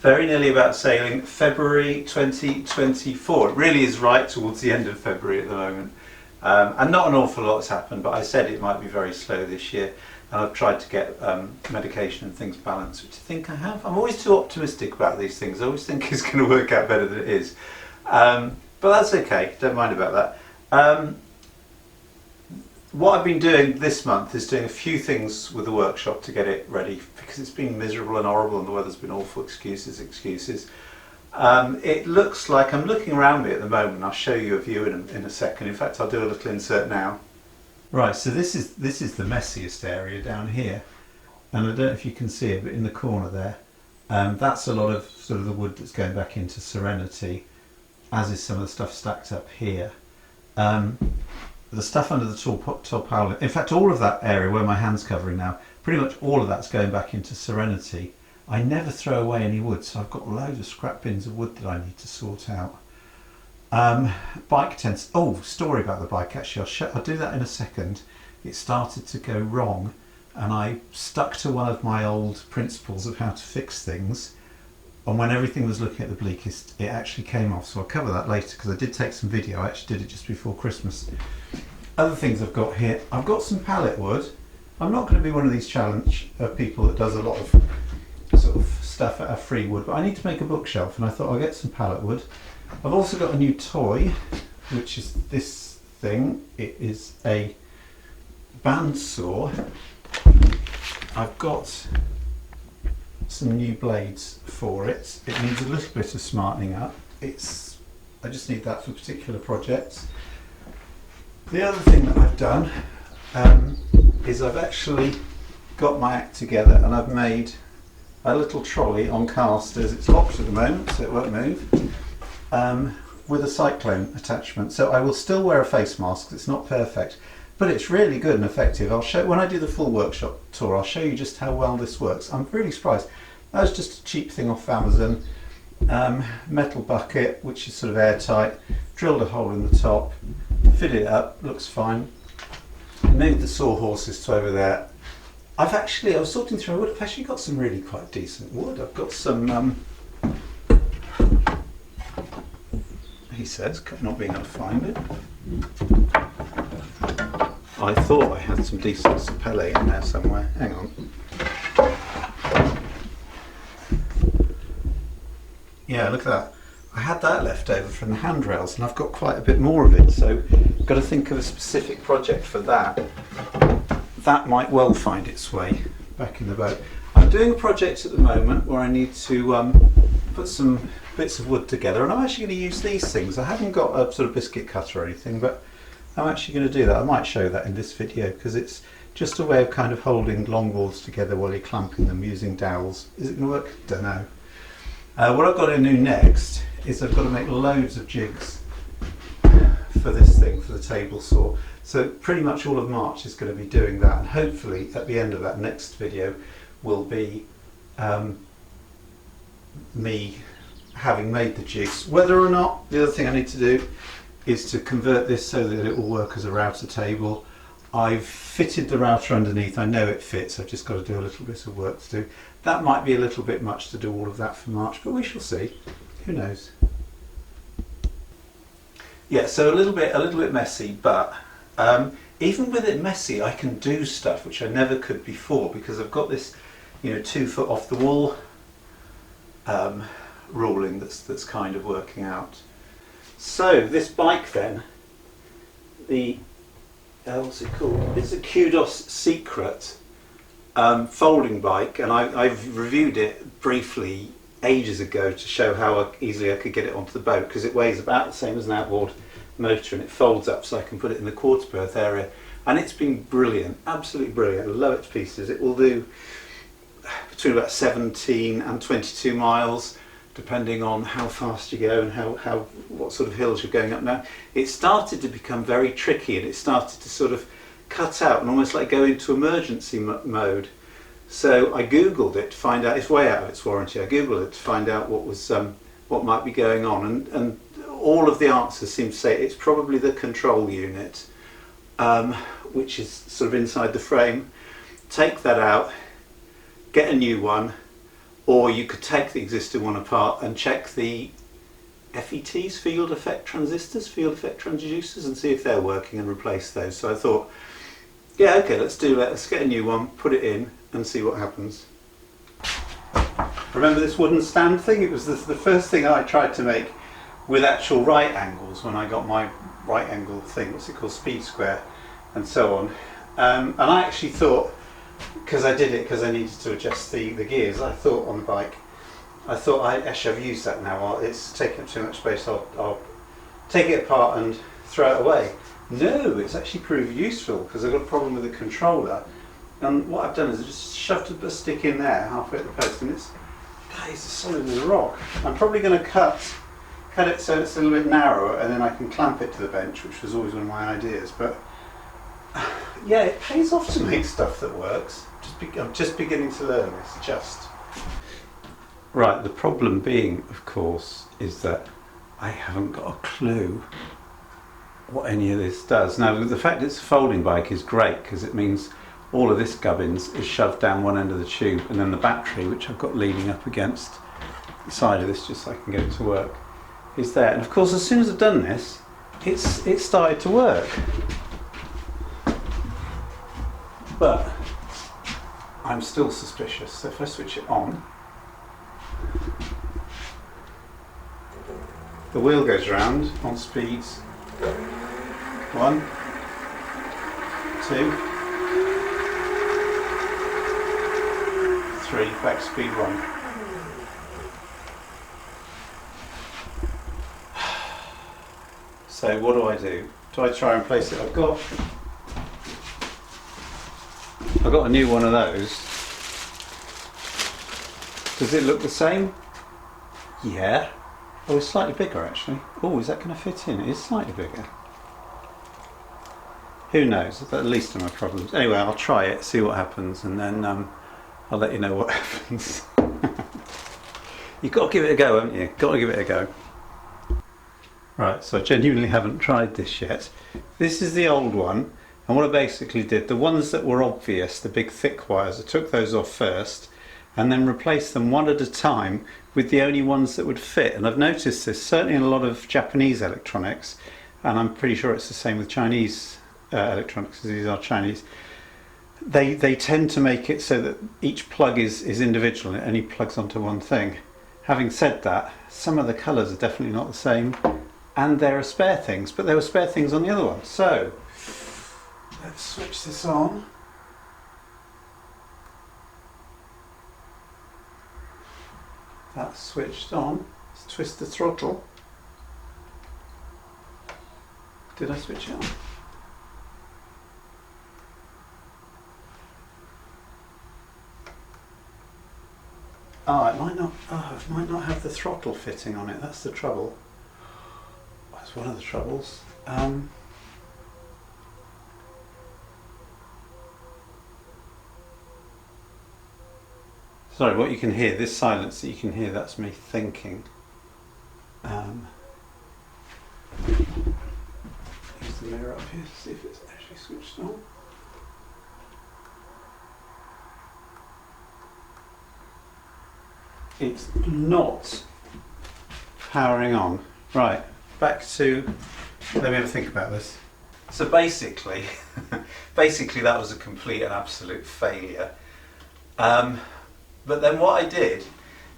very nearly about sailing, February 2024. It really is right towards the end of February at the moment. And not an awful lot has happened, but I said it might be very slow this year. And I've tried to get medication and things balanced, which I think I have. I'm always too optimistic about these things. I always think it's going to work out better than it is. But that's okay, don't mind about that. What I've been doing this month is doing a few things with the workshop to get it ready, because it's been miserable and horrible and the weather's been awful. Excuses. It looks like, I'm looking around me at the moment, I'll show you a view in a second. In fact, I'll do a little insert now. Right, so this is the messiest area down here, and I don't know if you can see it, but in the corner there, that's a lot of sort of the wood that's going back into Serenity, as is some of the stuff stacked up here. The stuff under the tall pile, in fact all of that area where my hand's covering now, pretty much all of that's going back into Serenity. I never throw away any wood, so I've got loads of scrap bins of wood that I need to sort out. Bike tents. Oh, story about the bike actually. I'll do that in a second. It started to go wrong, and I stuck to one of my old principles of how to fix things. And when everything was looking at the bleakest, it actually came off. So I'll cover that later, because I did take some video. I actually did it just before Christmas. Other things I've got here. I've got some pallet wood. I'm not going to be one of these challenge people that does a lot of sort of stuff out of free wood, but I need to make a bookshelf, and I thought I'll get some pallet wood. I've also got a new toy, which is this thing. It is a bandsaw. I've got some new blades for it. It needs a little bit of smartening up. I just need that for particular projects. The other thing that I've done is I've actually got my act together, and I've made a little trolley on casters. It's locked at the moment, so it won't move, with a cyclone attachment. So I will still wear a face mask. It's not perfect, but it's really good and effective. I'll show, when I do the full workshop tour, I'll show you just how well this works. I'm really surprised. That was just a cheap thing off Amazon. Metal bucket, which is sort of airtight, drilled a hole in the top, fitted it up, looks fine. Moved the sawhorses to over there. I was sorting through wood. I've actually got some really quite decent wood. I've got some, he says, not being able to find it. I thought I had some decent sapele in there somewhere. Hang on. Yeah, look at that. I had that left over from the handrails, and I've got quite a bit more of it, so I've got to think of a specific project for that. That might well find its way back in the boat. I'm doing a project at the moment where I need to put some bits of wood together, and I'm actually going to use these things. I haven't got a sort of biscuit cutter or anything, but I'm actually going to do that. I might show that in this video, because it's just a way of kind of holding long boards together while you're clamping them using dowels. Is it going to work? Don't know. What I've got to do next is I've got to make loads of jigs for this thing, for the table saw. So pretty much all of March is going to be doing that, and hopefully at the end of that next video will be me having made the jigs. Whether or not, the other thing I need to do is to convert this so that it will work as a router table. I've fitted the router underneath. I know it fits. I've just got to do a little bit of work to do. That might be a little bit much to do all of that for March, but we shall see. Who knows? Yeah, so a little bit messy, but even with it messy, I can do stuff which I never could before, because I've got this, 2 foot off the wall ruling that's kind of working out. So this bike then, what's it called? It's a Kudos Secret folding bike, and I've reviewed it briefly ages ago to show how easily I could get it onto the boat, because it weighs about the same as an outboard motor, and it folds up so I can put it in the quarter berth area, and it's been brilliant, absolutely brilliant. I love it to pieces. It will do between about 17 and 22 miles depending on how fast you go and what sort of hills you're going up. Now it started to become very tricky, and it started to sort of cut out and almost like go into emergency mode. So I googled it to find out. It's way out of its warranty. I googled it to find out what might be going on, and all of the answers seem to say it's probably the control unit, which is sort of inside the frame. Take that out, get a new one, or you could take the existing one apart and check the FETs, field effect transistors, field effect transducers, and see if they're working and replace those. So I thought, yeah, okay, let's do that. Let's get a new one, put it in and see what happens. Remember this wooden stand thing? It was the first thing I tried to make with actual right angles when I got my right angle thing, what's it called, speed square, and so on. And I actually thought, because I did it because I needed to adjust the gears, I thought on the bike, I thought actually I've used that now, it's taking up too much space, I'll take it apart and throw it away. No, it's actually proved useful because I've got a problem with the controller, and what I've done is I just shoved a stick in there halfway at the post, and it's as solid as a rock. I'm probably going to cut it so it's a little bit narrower, and then I can clamp it to the bench, which was always one of my ideas. But yeah, it pays off to make stuff that works. I'm just beginning to learn this, Right, the problem being, of course, is that I haven't got a clue what any of this does. Now, the fact it's a folding bike is great because it means all of this gubbins is shoved down one end of the tube, and then the battery, which I've got leaning up against the side of this just so I can get it to work, is there. And of course, as soon as I've done this, it started to work. But I'm still suspicious. So if I switch it on, the wheel goes round on speeds 1, 2, 3, back to speed 1. So what do? Do I try and place it? I've got a new one of those. Does it look the same? Yeah. Oh, it's slightly bigger actually. Oh, is that going to fit in? It is slightly bigger. Who knows? At least of my problems. Anyway, I'll try it, see what happens, and then I'll let you know what happens. You've got to give it a go, haven't you? Got to give it a go. Right, so I genuinely haven't tried this yet. This is the old one, and what I basically did, the ones that were obvious, the big thick wires, I took those off first and then replaced them one at a time with the only ones that would fit. And I've noticed this certainly in a lot of Japanese electronics, and I'm pretty sure it's the same with Chinese electronics, because these are Chinese. They tend to make it so that each plug is individual and it only plugs onto one thing. Having said that, some of the colours are definitely not the same, and there are spare things, but there were spare things on the other one. So let's switch this on. That's switched on. Let's twist the throttle. Did I switch it on? Oh, it might not. Oh, it might not have the throttle fitting on it. That's the trouble. That's one of the troubles. Sorry, what you can hear, this silence that you can hear, that's me thinking. Use the mirror up here to see if it's actually switched on. It's not powering on. Right, back to, let me have a think about this. So basically, that was a complete and absolute failure. But then what I did,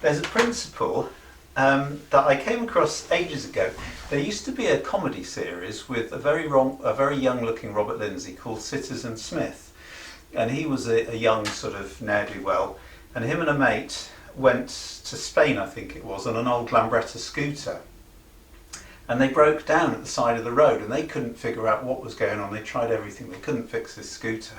there's a principle that I came across ages ago. There used to be a comedy series with a very young looking Robert Lindsay called Citizen Smith. And he was a young sort of ne'er-do-well. And him and a mate went to Spain, I think it was, on an old Lambretta scooter. And they broke down at the side of the road and they couldn't figure out what was going on. They tried everything, they couldn't fix this scooter.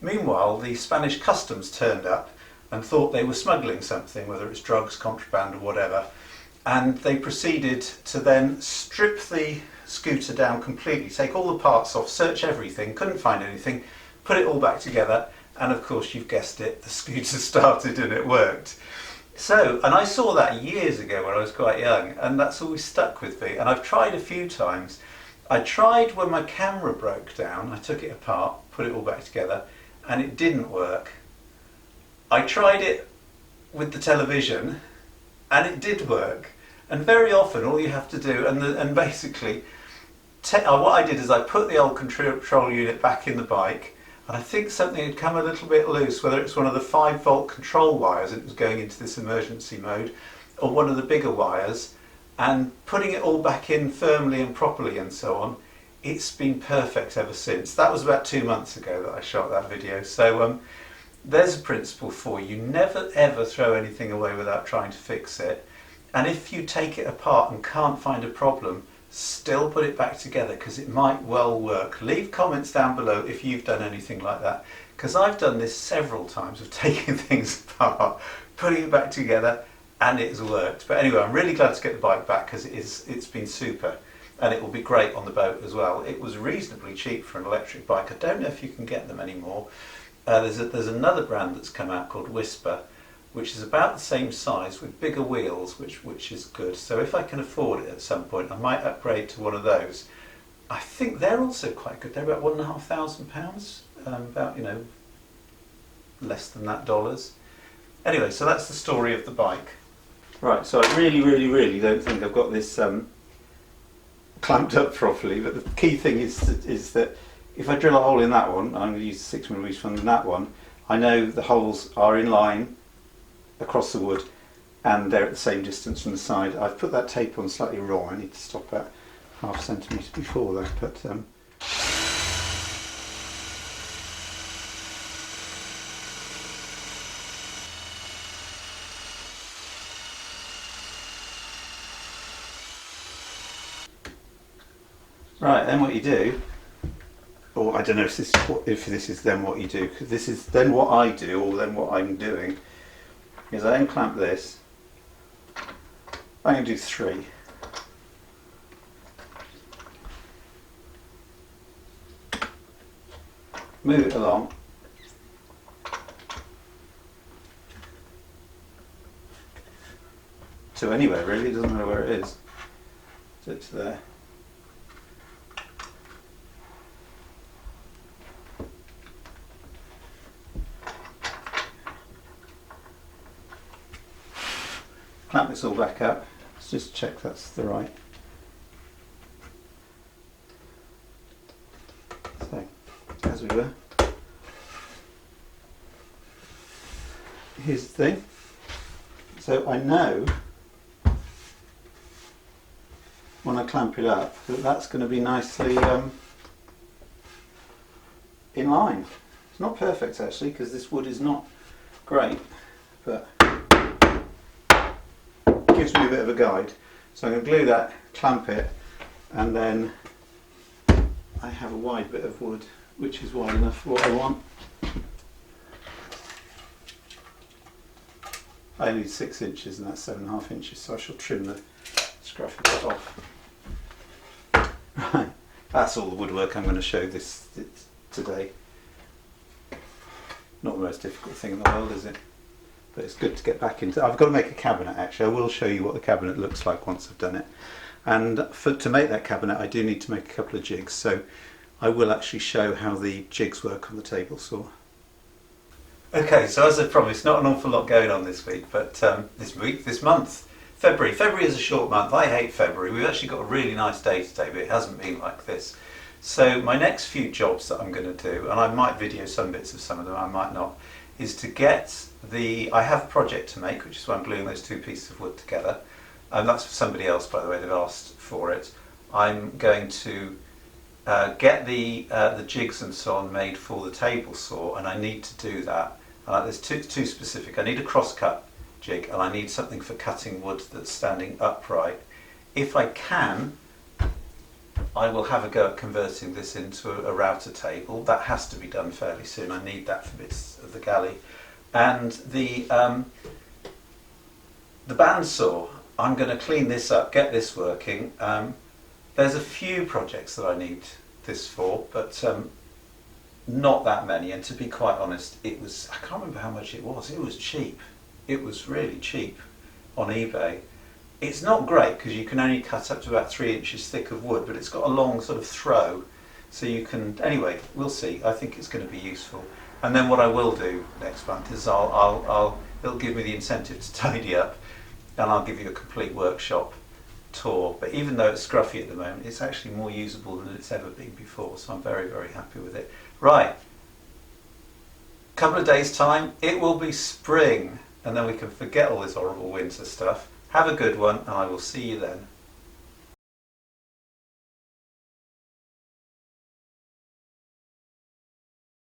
Meanwhile, the Spanish customs turned up and thought they were smuggling something, whether it's drugs, contraband or whatever. And they proceeded to then strip the scooter down completely, take all the parts off, search everything, couldn't find anything, put it all back together, and of course you've guessed it, the scooter started and it worked. So, and I saw that years ago when I was quite young, and that's always stuck with me. And I've tried a few times. I tried when my camera broke down, I took it apart, put it all back together, and it didn't work. I tried it with the television, and it did work. And very often all you have to do, and basically what I did is I put the old control unit back in the bike, and I think something had come a little bit loose, whether it's one of the 5-volt control wires and it was going into this emergency mode, or one of the bigger wires, and putting it all back in firmly and properly and so on. It's been perfect ever since. That was about 2 months ago that I shot that video. So there's a principle for you. Never ever throw anything away without trying to fix it. And if you take it apart and can't find a problem, still put it back together, because it might well work. Leave comments down below if you've done anything like that, because I've done this several times of taking things apart, putting it back together, and it's worked. But anyway, I'm really glad to get the bike back, because it's been super, and it will be great on the boat as well. It was reasonably cheap for an electric bike. I don't know if you can get them anymore. There's another brand that's come out called Whisper, which is about the same size with bigger wheels, which is good. So if I can afford it at some point, I might upgrade to one of those. I think they're also quite good. They're about £1,500, about, less than that dollars. Anyway, so that's the story of the bike. Right, so I really don't think I've got this clamped up properly, but the key thing is that if I drill a hole in that one, I'm going to use the 6mm one in that one, I know the holes are in line across the wood and they're at the same distance from the side. I've put that tape on slightly wrong. I need to stop at ½ centimetre before that, but right, then what you do, or I don't know if this is then what you do, because this is then what I do, or then what I'm doing, is I unclamp this. I'm going to do 3. Move it along. To anywhere really, it doesn't matter where it is. So it's there. Clamp this all back up. Let's just check that's the right. So, as we were. Here's the thing. So I know when I clamp it up that that's going to be nicely in line. It's not perfect actually, because this wood is not great, but gives me a bit of a guide. So I'm going to glue that, clamp it, and then I have a wide bit of wood which is wide enough for what I want. I need 6 inches and that's 7.5 inches, so I shall trim the scruffy bit off. Right, that's all the woodwork I'm going to show this today. Not the most difficult thing in the world, is it? But it's good to get back into. I've got to make a cabinet actually. I will show you what the cabinet looks like once I've done it. And to make that cabinet I do need to make a couple of jigs, so I will actually show how the jigs work on the table saw. Okay, so as I promised, not an awful lot going on this week, but this month, February. February is a short month. I hate February. We've actually got a really nice day today, but it hasn't been like this. So my next few jobs that I'm going to do, and I might video some bits of some of them, I might not, is to get I have a project to make, which is why I'm gluing those 2 pieces of wood together. That's for somebody else, by the way, they've asked for it. I'm going to get the jigs and so on made for the table saw, and I need to do that. There's two specific. I need a cross-cut jig, and I need something for cutting wood that's standing upright. If I can, I will have a go at converting this into a router table. That has to be done fairly soon. I need that for bits of the galley. And the bandsaw, I'm going to clean this up, get this working. There's a few projects that I need this for, but not that many. And to be quite honest, I can't remember how much it was. It was cheap. It was really cheap on eBay. It's not great because you can only cut up to about 3 inches thick of wood, but it's got a long sort of throw, so you can. Anyway, we'll see. I think it's going to be useful. And then what I will do next month is I'll it'll give me the incentive to tidy up, and I'll give you a complete workshop tour. But even though it's scruffy at the moment, it's actually more usable than it's ever been before, so I'm very, very happy with it. Right, couple of days time, it will be spring, and then we can forget all this horrible winter stuff. Have a good one, and I will see you then.